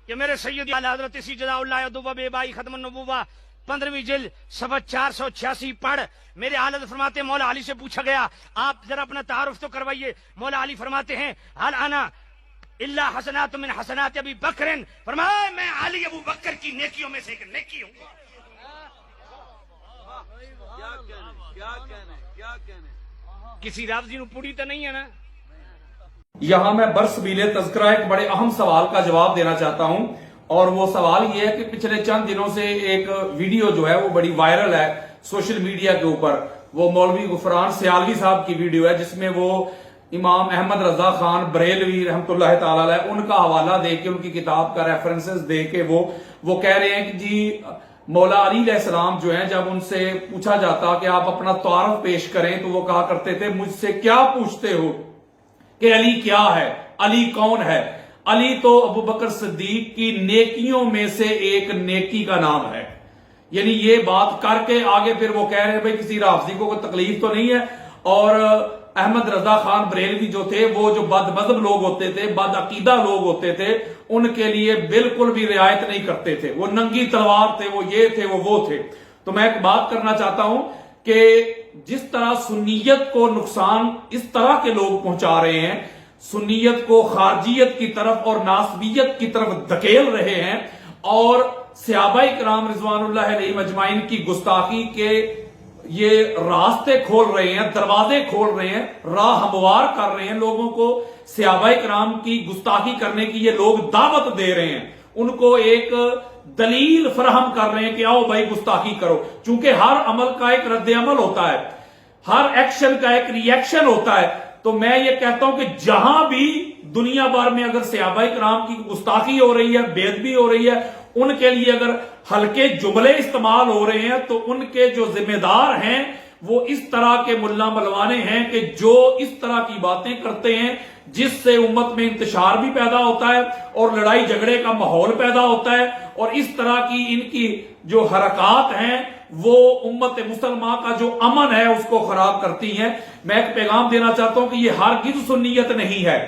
کہ میرے سید اعلی حضرت سیدنا اللہ ادوبہ بے بائی ختم النبوہ 15ویں جلد صفحہ 486 پڑھ. میرے اعلی حضرت فرماتے ہیں مولا علی سے پوچھا گیا آپ ذرا اپنا تعارف تو کروائیے. مولا علی فرماتے ہیں حل انا الا حسنات من حسنات ابی بکر، فرمایا میں علی ابو بکر کی نیکیوں میں سے ایک نیکی ہوں. کسی رافضی نو پوری تو نہیں ہے نا. یہاں میں برسبیل تذکرہ ایک بڑے اہم سوال کا جواب دینا چاہتا ہوں، اور وہ سوال یہ ہے کہ پچھلے چند دنوں سے ایک ویڈیو جو ہے وہ بڑی وائرل ہے سوشل میڈیا کے اوپر. وہ مولوی غفران سیالوی صاحب کی ویڈیو ہے جس میں وہ امام احمد رضا خان بریلوی رحمۃ اللہ تعالی علیہ ان کا حوالہ دے کے، ان کی کتاب کا ریفرنسز دے کے وہ کہہ رہے ہیں کہ جی مولا علی علیہ السلام جو ہیں جب ان سے پوچھا جاتا کہ آپ اپنا تعارف پیش کریں تو وہ کہا کرتے تھے مجھ سے کیا پوچھتے ہو کہ علی کیا ہے، علی کون ہے. علی تو ابو بکر صدیق کی نیکیوں میں سے ایک نیکی کا نام ہے. یعنی یہ بات کر کے آگے پھر وہ کہہ رہے ہیں بھئی کسی رافضی کو کوئی تکلیف تو نہیں ہے. اور احمد رضا خان بریلوی جو تھے وہ جو بد مذہب لوگ ہوتے تھے، بد عقیدہ لوگ ہوتے تھے، ان کے لیے بالکل بھی رعایت نہیں کرتے تھے. وہ ننگی تلوار تھے، وہ یہ تھے، وہ تھے. تو میں ایک بات کرنا چاہتا ہوں کہ جس طرح سنیت کو نقصان اس طرح کے لوگ پہنچا رہے ہیں، سنیت کو خارجیت کی طرف اور ناسبیت کی طرف دھکیل رہے ہیں، اور صحابہ کرام رضوان اللہ علیہ مجمعین کی گستاخی کے یہ راستے کھول رہے ہیں، دروازے کھول رہے ہیں، راہ ہموار کر رہے ہیں لوگوں کو. صحابہ کرام کی گستاخی کرنے کی یہ لوگ دعوت دے رہے ہیں، ان کو ایک دلیل فراہم کر رہے ہیں کہ آؤ بھائی گستاخی کرو. چونکہ ہر عمل کا ایک رد عمل ہوتا ہے، ہر ایکشن کا ایک ری ایکشن ہوتا ہے. تو میں یہ کہتا ہوں کہ جہاں بھی دنیا بھر میں اگر صحابہ کرام کی گستاخی ہو رہی ہے، بے ادبی ہو رہی ہے، ان کے لیے اگر ہلکے جملے استعمال ہو رہے ہیں تو ان کے جو ذمہ دار ہیں وہ اس طرح کے ملا ملوانے ہیں کہ جو اس طرح کی باتیں کرتے ہیں جس سے امت میں انتشار بھی پیدا ہوتا ہے اور لڑائی جھگڑے کا ماحول پیدا ہوتا ہے، اور اس طرح کی ان کی جو حرکات ہیں وہ امت مسلمہ کا جو امن ہے اس کو خراب کرتی ہیں. میں ایک پیغام دینا چاہتا ہوں کہ یہ ہرگز سنیت نہیں ہے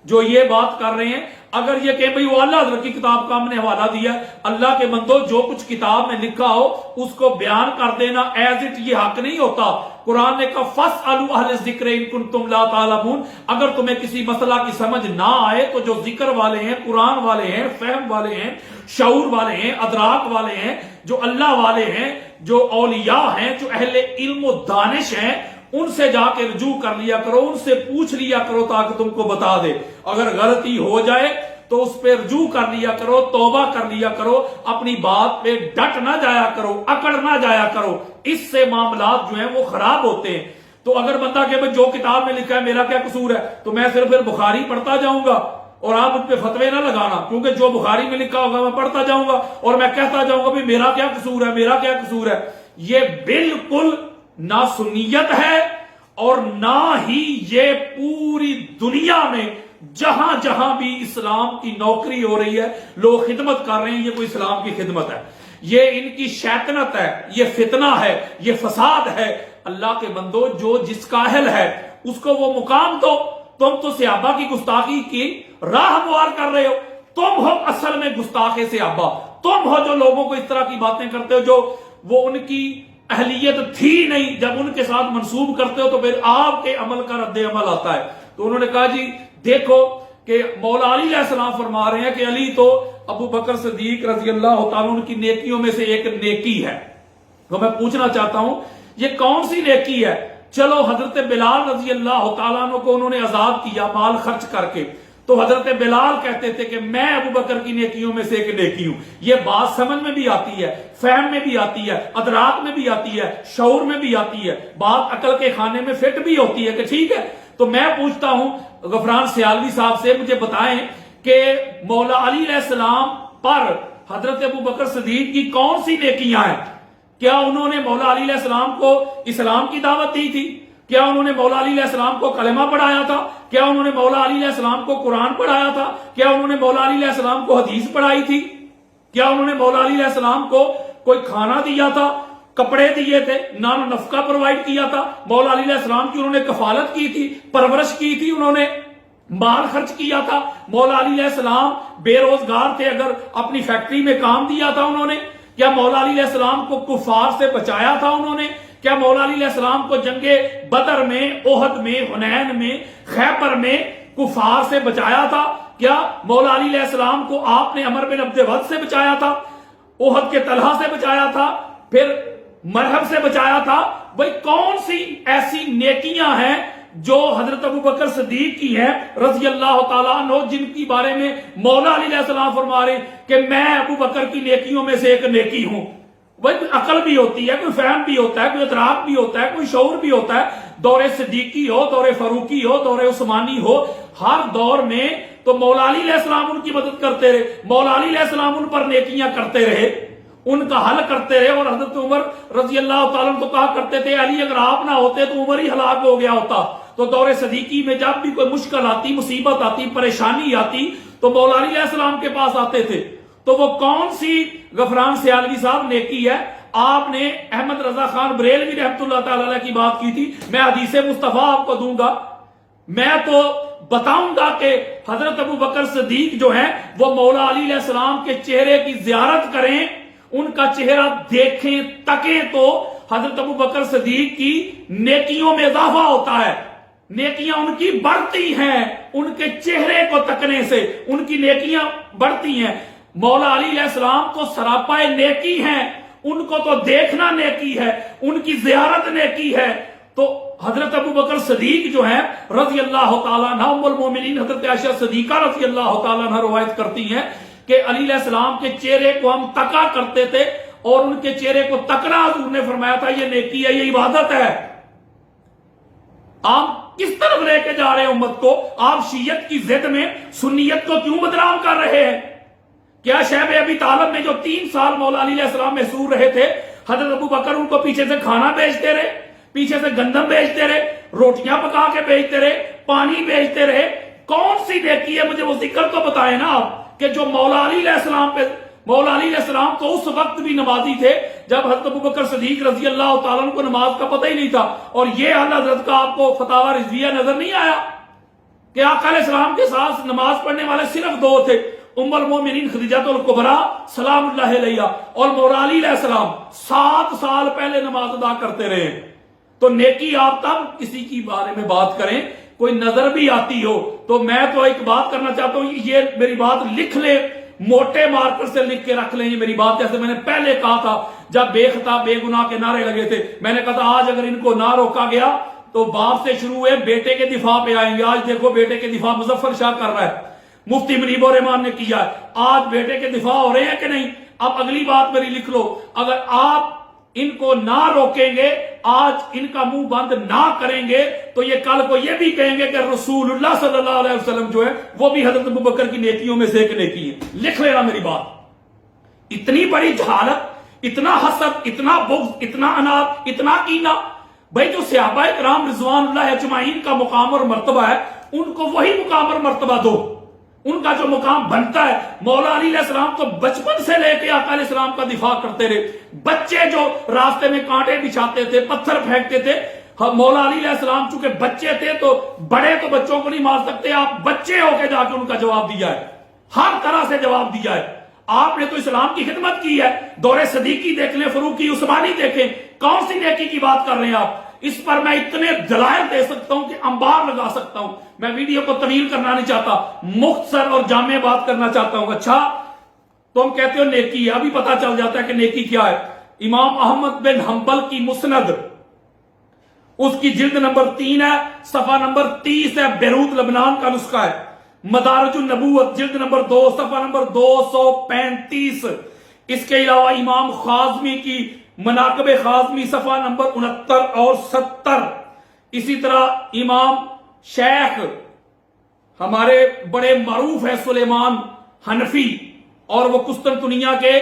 جو یہ بات کر رہے ہیں. اگر یہ کہ بھئی وہ اللہ حضرت کی کتاب کا ہم نے حوالہ دیا، اللہ کے بندو جو کچھ کتاب میں لکھا ہو اس کو بیان کر دینا ایز اٹ یہ حق نہیں ہوتا. قرآن نے کہا فَاسْأَلُوا أَهْلَ الذِّكْرِ إِن كُنتُمْ لَا تَعْلَمُونَ. اگر تمہیں کسی مسئلہ کی سمجھ نہ آئے تو جو ذکر والے ہیں، قرآن والے ہیں، فہم والے ہیں، شعور والے ہیں، ادراک والے ہیں، جو اللہ والے ہیں، جو اولیاء ہیں، جو اہل علم و دانش ہیں، ان سے جا کے رجوع کر لیا کرو، ان سے پوچھ لیا کرو تاکہ تم کو بتا دے. اگر غلطی ہو جائے تو اس پہ رجوع کر لیا کرو، توبہ کر لیا کرو، اپنی بات پہ ڈٹ نہ جایا کرو، اکڑ نہ جایا کرو. اس سے معاملات جو ہیں وہ خراب ہوتے ہیں. تو اگر بندہ کہ جو کتاب میں لکھا ہے میرا کیا قصور ہے، تو میں صرف پھر بخاری پڑھتا جاؤں گا اور آپ ان پہ فتوے نہ لگانا، کیونکہ جو بخاری میں لکھا ہوگا میں پڑھتا جاؤں گا اور میں کہتا جاؤں گا بھی میرا کیا قصور ہے، میرا کیا قصور ہے. یہ بالکل نہ سنیت ہے اور نہ ہی یہ پوری دنیا میں جہاں جہاں بھی اسلام کی نوکری ہو رہی ہے، لوگ خدمت کر رہے ہیں، یہ کوئی اسلام کی خدمت ہے. یہ ان کی شیطنت ہے، یہ فتنہ ہے، یہ فساد ہے. اللہ کے بندو جو جس کا اہل ہے اس کو وہ مقام دو. تم تو صحابہ کی گستاخی کی راہ ہموار کر رہے ہو. تم ہو اصل میں گستاخ صحابہ. تم ہو جو لوگوں کو اس طرح کی باتیں کرتے ہو جو وہ ان کی اہلیت تھی نہیں، جب ان کے ساتھ منسوب کرتے ہو تو پھر آپ کے عمل کا رد عمل آتا ہے. تو انہوں نے کہا جی دیکھو کہ مولا علی علیہ السلام فرما رہے ہیں کہ علی تو ابو بکر صدیق رضی اللہ تعالیٰ عنہ کی نیکیوں میں سے ایک نیکی ہے. تو میں پوچھنا چاہتا ہوں یہ کون سی نیکی ہے؟ چلو حضرت بلال رضی اللہ تعالیٰ عنہ کو انہوں نے آزاد کیا مال خرچ کر کے، تو حضرت بلال کہتے تھے کہ میں ابو بکر کی نیکیوں میں سے ایک نیکی ہوں. یہ بات سمجھ میں بھی آتی ہے، فہم میں بھی آتی ہے، ادراک میں بھی آتی ہے، شعور میں بھی آتی ہے، بات عقل کے خانے میں فٹ بھی ہوتی ہے کہ ٹھیک ہے. تو میں پوچھتا ہوں غفران سیالوی صاحب سے، مجھے بتائیں کہ مولا علی علیہ السلام پر حضرت ابو بکر صدیق کی کون سی نیکیاں ہیں؟ کیا انہوں نے مولا علی علیہ السلام کو اسلام کی دعوت دی تھی؟ کیا انہوں نے مولا علی علیہ السلام کو کلمہ پڑھایا تھا؟ کیا انہوں نے مولا علی علیہ السلام کو قرآن پڑھایا تھا؟ کیا انہوں نے مولا علی علیہ السلام کو حدیث پڑھائی تھی؟ کیا انہوں نے مولا علی علیہ السلام کو کوئی کھانا دیا تھا، کپڑے دیے تھے، نان نفقہ پرووائڈ کیا تھا؟ مولا علی علیہ السلام کی انہوں نے کفالت کی تھی، پرورش کی تھی انہوں نے؟ مال خرچ کیا تھا. مولا علی علیہ السلام بے روزگار تھے, اگر اپنی فیکٹری میں کام دیا تھا انہوں نے؟ کیا مولا علی علیہ السلام کو کفار سے بچایا تھا انہوں نے؟ کیا مولا علی علیہ السلام کو جنگ بدر میں, احد میں, حنین میں, خیبر میں کفار سے بچایا تھا؟ کیا مولا علی علیہ السلام کو آپ نے عمر بن عبد ود سے بچایا تھا, احد کے طلحہ سے بچایا تھا, پھر مرحب سے بچایا تھا؟ بھئی کون سی ایسی نیکیاں ہیں جو حضرت ابو بکر صدیق کی ہیں رضی اللہ تعالیٰ عنہ, جن کی بارے میں مولا علی علیہ السلام فرما رہے ہیں کہ میں ابو بکر کی نیکیوں میں سے ایک نیکی ہوں؟ بھئی کوئی عقل بھی ہوتی ہے, کوئی فہم بھی ہوتا ہے, کوئی ادراک بھی ہوتا ہے, کوئی شعور بھی ہوتا ہے. دور صدیقی ہو, دور فاروقی ہو, دور عثمانی ہو, ہر دور میں تو مولا علی علیہ السلام ان کی مدد کرتے رہے, مولا علی علیہ السلام ان پر نیکیاں کرتے رہے, ان کا حل کرتے رہے. اور حضرت عمر رضی اللہ تعالیٰ عنہ تو کہا کرتے تھے علی اگر آپ نہ ہوتے تو عمر ہی ہلاک ہو گیا ہوتا. تو دور صدیقی میں جب بھی کوئی مشکل آتی, مصیبت آتی, پریشانی آتی تو مولا علی علیہ السلام کے پاس آتے تھے. تو وہ کون سی غفران سیالوی صاحب نیکی ہے؟ آپ نے احمد رضا خان بریلوی رحمۃ اللہ تعالی علیہ کی بات کی تھی, میں حدیث مصطفیٰ آپ کو دوں گا, میں تو بتاؤں گا کہ حضرت ابو بکر صدیق جو ہیں وہ مولا علی علیہ السلام کے چہرے کی زیارت کریں, ان کا چہرہ دیکھیں, تکیں تو حضرت ابو بکر صدیق کی نیکیوں میں اضافہ ہوتا ہے, نیکیاں ان کی بڑھتی ہیں, ان کے چہرے کو تکنے سے ان کی نیکیاں بڑھتی ہیں. مولا علی علیہ السلام تو سراپائے نیکی ہیں, ان کو تو دیکھنا نیکی ہے, ان کی زیارت نیکی ہے. تو حضرت ابو بکر صدیق جو ہیں رضی اللہ تعالیٰ عنہ, ام المومنین حضرت عائشہ صدیقہ رضی اللہ تعالیٰ عنہ روایت کرتی ہیں کہ علی علیہ السلام کے چہرے کو ہم تکا کرتے تھے, اور ان کے چہرے کو تکنا حضور نے فرمایا تھا یہ نیکی ہے, یہ عبادت ہے. آپ کس طرف لے کے جا رہے ہیں امت کو؟ آپ شیعت کی ضد میں سنیت کو کیوں بدنام کر رہے ہیں؟ کیا شیب ابی طالب میں جو 3 سال مولا علی علیہ السلام محصور رہے تھے, حضرت ابو بکر ان کو پیچھے سے کھانا بیچتے رہے, پیچھے سے گندم بیچتے رہے, روٹیاں پکا کے بیچتے رہے, پانی بیچتے رہے؟ کون سی نیکی ہے؟ مجھے وہ ذکر تو بتائیں نا آپ کہ جو مولا علی علیہ السلام پہ, مولا علی علیہ السلام تو اس وقت بھی نمازی تھے جب حضرت ابو بکر صدیق رضی اللہ تعالیٰ عنہ کو نماز کا پتہ ہی نہیں تھا. اور یہ اعلی حضرت کا آپ کو فتاوی رضویہ نظر نہیں آیا کہ آقا علیہ السلام کے ساتھ نماز پڑھنے والے صرف 2 تھے, ام المومنین خدیجہ الکبریٰ سلام اللہ علیہا اور مولا علی علیہ السلام 7 سال پہلے نماز ادا کرتے رہے. تو نیکی آپ تب کسی کی بارے میں بات کریں کوئی نظر بھی آتی ہو تو میں تو ایک بات کرنا چاہتا ہوں, یہ میری بات لکھ لیں, موٹے مارکر سے لکھ کے رکھ لیں یہ میری بات. جیسے میں نے پہلے کہا تھا جب بے خطا بے گناہ کے نعرے لگے تھے, میں نے کہا تھا آج اگر ان کو نہ روکا گیا تو باپ سے شروع ہوئے بیٹے کے دفاع پہ آئیں گے. آج دیکھو بیٹے کے دفاع مظفر شاہ کر رہا ہے, مفتی منیب الرحمان نے کیا ہے, آج بیٹے کے دفاع ہو رہے ہیں کہ نہیں؟ اب اگلی بات میری لکھ لو, اگر آپ ان کو نہ روکیں گے, آج ان کا منہ بند نہ کریں گے تو یہ کل کو یہ بھی کہیں گے کہ رسول اللہ صلی اللہ علیہ وسلم جو ہے وہ بھی حضرت ابو بکر کی نیکیوں میں سے ایک نیکی ہے. لکھ لینا میری بات. اتنی بڑی جہالت, اتنا حسد, اتنا بغض, اتنا اناد, اتنا کینہ. بھائی جو صحابہ کرام رضوان اللہ اجمعین کا مقام اور مرتبہ ہے ان کو وہی مقام اور مرتبہ دو, ان کا جو مقام بنتا ہے. مولا علی علیہ السلام تو بچپن سے لے کے آقا علیہ السلام کا دفاع کرتے رہے. بچے جو راستے میں کانٹے بچھاتے تھے, پتھر پھینکتے تھے, مولا علی علیہ السلام چونکہ بچے تھے تو بڑے تو بچوں کو نہیں مار سکتے, آپ بچے ہو کے جا کے ان کا جواب دیا ہے, ہر طرح سے جواب دیا ہے. آپ نے تو اسلام کی خدمت کی ہے. دور صدیقی دیکھ لیں, فاروقی, عثمانی دیکھیں, کون سی نیکی کی بات کر رہے ہیں آپ؟ اس پر میں اتنے دلائل دے سکتا ہوں کہ انبار لگا سکتا ہوں. میں ویڈیو کو طویل کرنا نہیں چاہتا, مختصر اور جامع بات کرنا چاہتا ہوں. اچھا تم کہتے ہو نیکی ہے, ابھی پتا چل جاتا ہے کہ نیکی کیا ہے. امام احمد بن حنبل کی مسند, اس کی جلد نمبر 3 ہے, صفحہ نمبر 30 ہے, بیروت لبنان کا نسخہ ہے. مدارج النبوت جلد نمبر 2 صفحہ نمبر 235. اس کے علاوہ امام خازمی کی مناقب خازمی صفحہ نمبر 69 اور 70. اسی طرح امام شیخ ہمارے بڑے معروف ہے سلیمان حنفی, اور وہ قسطنطنیہ کے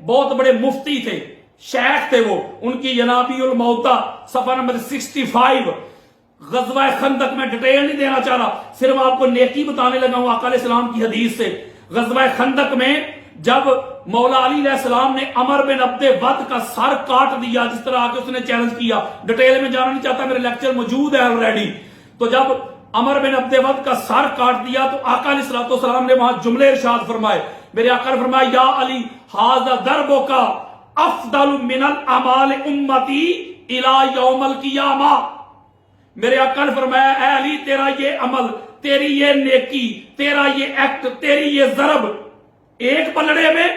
بہت بڑے مفتی تھے, شیخ تھے وہ, ان کی ینابی الموتا صفحہ نمبر 65. غزوہ خندق میں ڈیٹیل نہیں دینا چاہ رہا, صرف آپ کو نیکی بتانے لگا ہوں آقا علیہ السلام کی حدیث سے. غزوہ خندق میں جب مولا علی علیہ السلام نے عمر بن عبد ود کا سر کاٹ دیا, جس طرح آ کے اس نے چیلنج کیا, ڈیٹیل میں جانا نہیں چاہتا, میرے لیکچر موجود ہے آلریڈی. تو جب عمر بن عبد ود کا سر کاٹ دیا تو آقا علیہ الصلوۃ والسلام نے وہاں جملے ارشاد فرمائے. میرے آقا نے فرمایا یا علی ھذا ضربک افضل من الاعمال امتی الی یوم القیامہ. میرے آقا نے فرمایا اے علی تیرا یہ عمل، تیری یہ نیکی، تیرا یہ ایکٹ، تیری یہ ضرب ایک پلڑے میں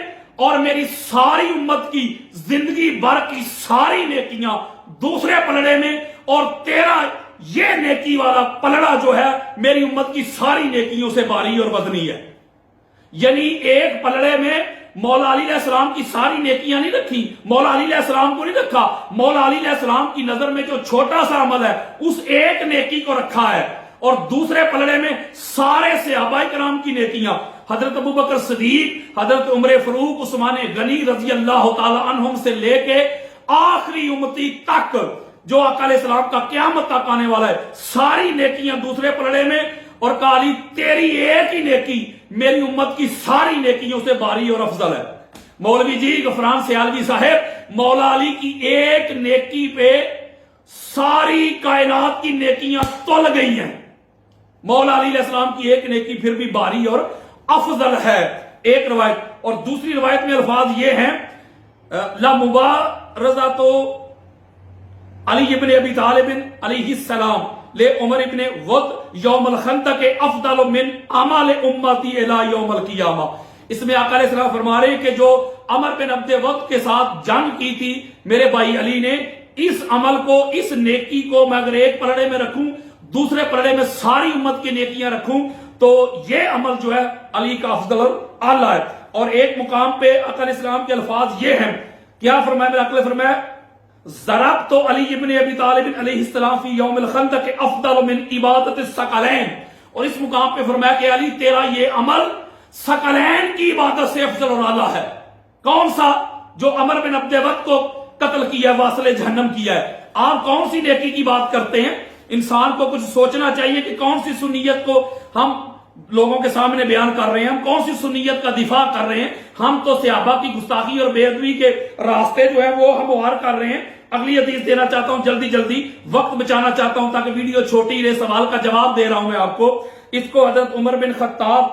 اور میری ساری امت کی زندگی بھر کی ساری نیکیاں دوسرے پلڑے میں، اور تیرا یہ نیکی والا پلڑا جو ہے میری امت کی ساری نیکیوں سے بھاری اور وزنی ہے. یعنی ایک پلڑے میں مولا علی علیہ السلام کی ساری نیکیاں نہیں رکھی، مولا علی علیہ السلام کو نہیں رکھا، مولا علی علیہ السلام کی نظر میں جو چھوٹا سا عمل ہے اس ایک نیکی کو رکھا ہے، اور دوسرے پلڑے میں سارے صحابہ کرام کی نیکیاں، حضرت ابوبکر صدیق، حضرت عمر فاروق، عثمان غنی رضی اللہ تعالی عنہم سے لے کے آخری امتی تک جو آقا علیہ السلام کا قیامت تک آنے والا ہے، ساری نیکیاں دوسرے پلڑے میں، اور کہا علی تیری ایک ہی نیکی میری امت کی ساری نیکیوں سے بھاری اور افضل ہے. مولوی جی غفران سیالوی صاحب، مولا علی کی ایک نیکی پہ ساری کائنات کی نیکیاں تل گئی ہیں. مولا علی علیہ السلام کی ایک نیکی پھر بھی بھاری اور افضل ہے. ایک روایت، اور دوسری روایت میں الفاظ یہ ہیں لَمُبَارَزَةُ علی ابن ابی طالب علیہ السلام لے عمر ابن ود یوم الخندق افضل من عمل امتی الی یوم القیامہ. اس میں آقا علیہ السلام فرما رہے ہیں کہ جو عمر بن عبد ود کے ساتھ جنگ کی تھی میرے بھائی علی نے، اس عمل کو، اس نیکی کو میں اگر ایک پلڑے میں رکھوں، دوسرے پلڑے میں ساری امت کی نیکیاں رکھوں، تو یہ عمل جو ہے علی کا افضل اور اعلیٰ ہے. اور ایک مقام پہ آقا علیہ السلام کے الفاظ یہ ہیں، کیا فرمایا میرے آقا نے فرمایا ضرب تو علی ابن ابی طالب علیہ السلام فی یوم الخندق افضل من عبادت الثقلین. اور اس مقام پہ فرمایا کہ علی تیرا یہ عمل ثقلین کی عبادت سے افضل اور اعلیٰ ہے. کون سا؟ جو عمر بن عبد ود کو قتل کیا ہے، واصل جہنم کیا ہے. آپ کون سی نیکی کی بات کرتے ہیں؟ انسان کو کچھ سوچنا چاہیے کہ کون سی سنیت کو ہم لوگوں کے سامنے بیان کر رہے ہیں، ہم کون سی سنیت کا دفاع کر رہے ہیں. ہم تو صحابہ کی گستاخی اور بے ادبی کے راستے جو ہے وہ ہموار کر رہے ہیں. اگلی حدیث دینا چاہتا ہوں، جلدی جلدی وقت بچانا چاہتا ہوں تاکہ ویڈیو چھوٹی رہے. سوال کا جواب دے رہا ہوں میں آپ کو. اس کو حضرت عمر بن خطاب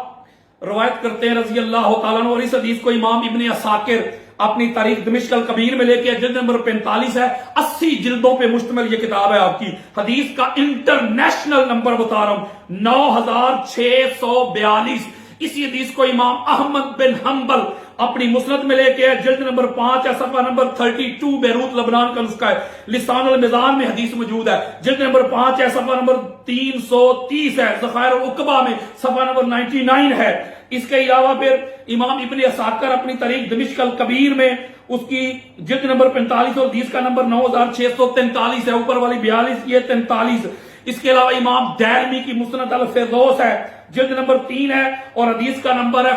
روایت کرتے ہیں رضی اللہ تعالیٰ عنہ، اور اس حدیث کو امام ابن عساکر اپنی تاریخ دمشق الکبیر میں لے کے، جلد نمبر 45 ہے، 80 جلدوں پہ مشتمل یہ کتاب ہے آپ کی. حدیث کا انٹرنیشنل نمبر بتا رہا ہوں 9642. اسی حدیث کو امام احمد بن حنبل اپنی مسند میں لے کے جلد نمبر 5 ہے، صفحہ نمبر 32، بیروت لبنان کا نسخہ ہے. لسان المیزان میں حدیث موجود ہے، جلد نمبر 5 ہے، صفحہ نمبر 330 ہے. ذخائر العقبہ میں صفحہ نمبر 99 ہے. اس کے علاوہ پھر امام ابن عساکر اپنی تاریخ دمشق الکبیر میں اس کی جلد نمبر 45 اور حدیث کا نمبر 9643 ہے، اوپر والی 42 یہ 43. اس کے علاوہ امام دارمی کی مسند الفردوس ہے، جلد نمبر 3 ہے، اور حدیث کا نمبر ہے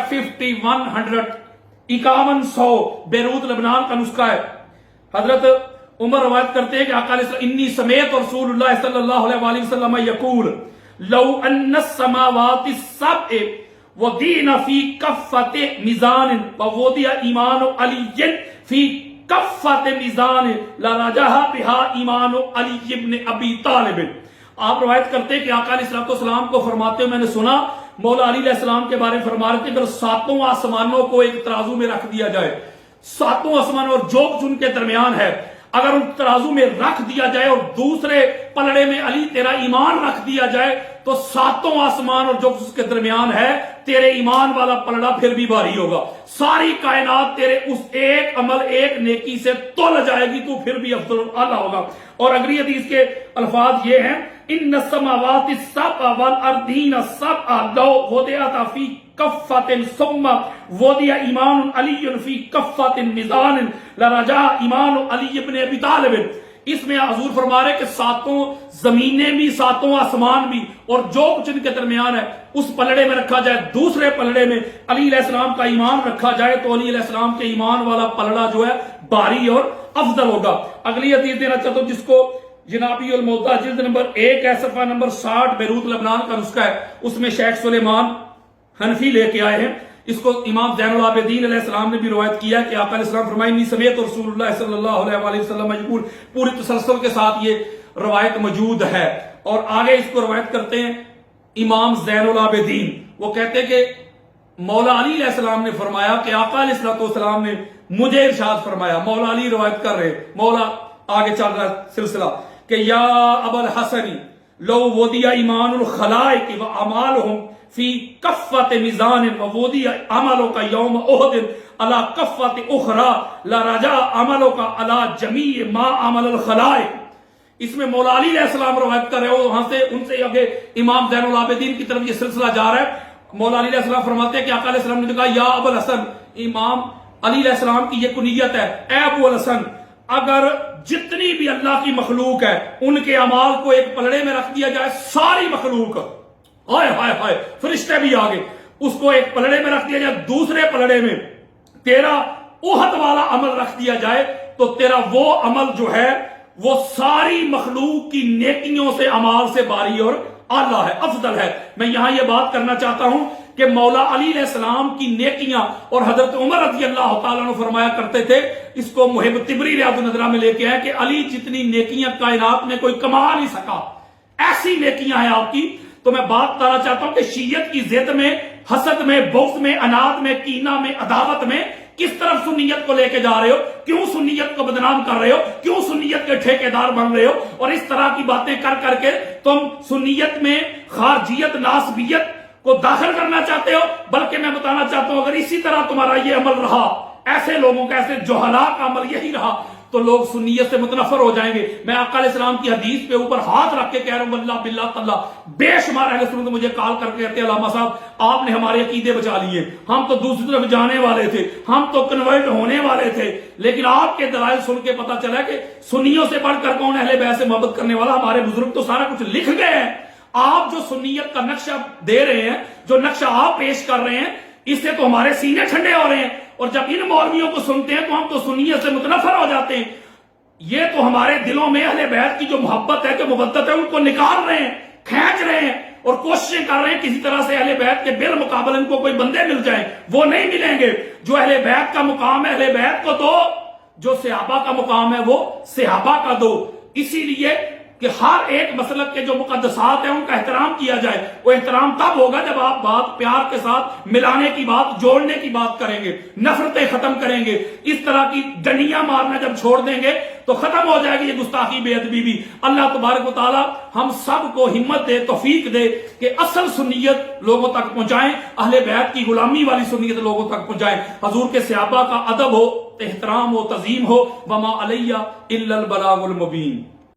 5100، بیروت لبنان کا نسخہ ہے. حضرت عمر روایت کرتے ہیں کہ آقا علیہ السلام انی سمیت رسول اللہ صلی اللہ علیہ وآلہ وسلم یقول لو ان السماوات السبع ودین فی کفت میزان ووضع ایمان علی فی کفت میزان لرجح بہا ایمان علی ابن ابی طالب. آپ روایت کرتے ہیں کہ آقا علیہ السلام کو فرماتے ہوئے میں نے سنا مولا علی علیہ السلام کے بارے میں فرما رہے تھے اگر ساتوں آسمانوں کو ایک ترازو میں رکھ دیا جائے، ساتوں آسمانوں اور جو کچھ ان کے درمیان ہے اگر ان ترازو میں رکھ دیا جائے اور دوسرے پلڑے میں علی تیرا ایمان رکھ دیا جائے تو ساتوں آسمان اور جو کچھ اس کے درمیان ہے تیرے ایمان والا پلڑا پھر بھی بھاری ہوگا. ساری کائنات تیرے اس ایک عمل، ایک نیکی سے تول جائے گی، تو پھر بھی افضل اعلیٰ ہوگا. اور اگلی حدیث کے الفاظ یہ ہیں ان السماوات السبع والارضین السبع لو وضعتا فی کفۃ ثم وضع ایمان علی فی کفۃ میزان لرجع ایمان علی ابن ابی طالب. اس میں حضور فرما رہے کہ ساتوں زمینیں بھی، ساتوں آسمان بھی اور جو کچھ ان کے درمیان ہے اس پلڑے میں رکھا جائے، دوسرے پلڑے میں علی علیہ السلام کا ایمان رکھا جائے تو علی علیہ السلام کے ایمان والا پلڑا جو ہے بھاری اور افضل ہوگا. اگلی حدیث دینا چاہتا ہوں جس کو جنابی الموضع جلد نمبر 1 ہے، صفحہ نمبر 60، بیروت لبنان کا نسخہ ہے. اس میں شیخ سلیمان حنفی لے کے آئے ہیں. اس کو امام زین العابدین علیہ السلام نے بھی روایت کیا کہ آقا علیہ السلام فرمائے انی سمیت رسول اللہ صلی اللہ علیہ وآلہ وسلم یقول. پوری تسلسل کے ساتھ یہ روایت موجود ہے. اور آگے اس کو روایت کرتے ہیں امام زین العابدین وہ کہتے کہ مولا علی علیہ السلام نے فرمایا کہ آقا علیہ السلام نے مجھے ارشاد فرمایا. مولا علی روایت کر رہے, مولا آگے چل رہا سلسلہ کہ یا ابا الحسن لو وضع ایمان الخلائق واعمالهم فی کفۃ میزان ووضع عملک یوم احد علی کفۃ اخرى لرجع عملک علی جمیع ما عمل الخلائق. اس میں مولا علی علیہ السلام روایت کر رہے ہو, وہاں سے ان سے آگے امام زین العابدین کی طرف یہ سلسلہ جا رہا ہے. مولا علی علیہ السلام فرماتے ہیں کہ آقا علیہ السلام نے کہا یا ابو الحسن, امام علی علیہ السلام کی یہ کنیت ہے, اے ابو الحسن اگر جتنی بھی اللہ کی مخلوق ہے ان کے اعمال کو ایک پلڑے میں رکھ دیا جائے, ساری مخلوق, ہائے ہائے ہائے فرشتے بھی آگے, اس کو ایک پلڑے میں رکھ دیا جائے, دوسرے پلڑے میں تیرا احد والا عمل رکھ دیا جائے, تو تیرا وہ عمل جو ہے وہ ساری مخلوق کی نیکیوں سے اعمال سے باری اور اعلیٰ ہے, افضل ہے. میں یہاں یہ بات کرنا چاہتا ہوں کہ مولا علی علیہ السلام کی نیکیاں, اور حضرت عمر رضی اللہ تعالیٰ عنہ فرمایا کرتے تھے, اس کو محب طبری ریاض النظرہ میں لے کے آئے کہ علی جتنی نیکیاں کائنات میں کوئی کما نہیں سکا, ایسی نیکیاں ہیں آپ کی. تو میں بات کرنا چاہتا ہوں کہ شیعت کی ضد میں, حسد میں, بغض میں, اناد میں, کینہ میں, عداوت میں کس طرف سنیت کو لے کے جا رہے ہو, کیوں سنیت کو بدنام کر رہے ہو, کیوں سنیت کے ٹھیکیدار بن رہے ہو, اور اس طرح کی باتیں کر کر کے تم سنیت میں خارجیت, ناسبیت کو داخل کرنا چاہتے ہو. بلکہ میں بتانا چاہتا ہوں اگر اسی طرح تمہارا یہ عمل رہا, ایسے لوگوں کا, ایسے جہلاء کا عمل یہی رہا, تو لوگ سنیت سے متنفر ہو جائیں گے. میں آقا علیہ السلام کی حدیث پہ اوپر ہاتھ رکھ کے کہہ رہا ہوں واللہ باللہ تعالیٰ بے شمار اہل سنت مجھے کال کر کے کہتے ہیں علامہ صاحب آپ نے ہمارے عقیدے بچا لیے, ہم تو دوسری طرف جانے والے تھے, ہم تو کنورٹ ہونے والے تھے, لیکن آپ کے دلائل سن کے پتا چلا کہ سنیوں سے بڑھ کر کون اہل بیت سے محبت کرنے والا, ہمارے بزرگ تو سارا کچھ لکھ گئے ہیں. آپ جو سنیت کا نقشہ دے رہے ہیں, جو نقشہ آپ پیش کر رہے ہیں, اس سے تو ہمارے سینے ٹھنڈے ہو رہے ہیں, اور جب ان مولویوں کو سنتے ہیں تو ہم تو سنیت سے متنفر ہو جاتے ہیں. یہ تو ہمارے دلوں میں اہل بیت کی جو محبت ہے, جو مودت ہے, ان کو نکال رہے ہیں, کھینچ رہے ہیں, اور کوششیں کر رہے ہیں کسی طرح سے اہل بیت کے بالمقابل ان کو کوئی بندے مل جائیں. وہ نہیں ملیں گے. جو اہل بیت کا مقام ہے اہل بیت کو دو, جو صحابہ کا مقام ہے وہ صحابہ کا دو. اسی لیے کہ ہر ایک مسلک کے جو مقدسات ہیں ان کا احترام کیا جائے. وہ احترام تب ہوگا جب آپ بات پیار کے ساتھ ملانے کی بات, جوڑنے کی بات کریں گے, نفرتیں ختم کریں گے. اس طرح کی ڈنڈیاں مارنا جب چھوڑ دیں گے تو ختم ہو جائے گی یہ گستاخی, بے ادبی بھی. اللہ تبارک و تعالی ہم سب کو ہمت دے, توفیق دے کہ اصل سنیت لوگوں تک پہنچائیں, اہل بیت کی غلامی والی سنیت لوگوں تک پہنچائیں. حضور کے صحابہ کا ادب ہو, احترام ہو, تعظیم ہو. وما علیہ الا البلاغ المبین.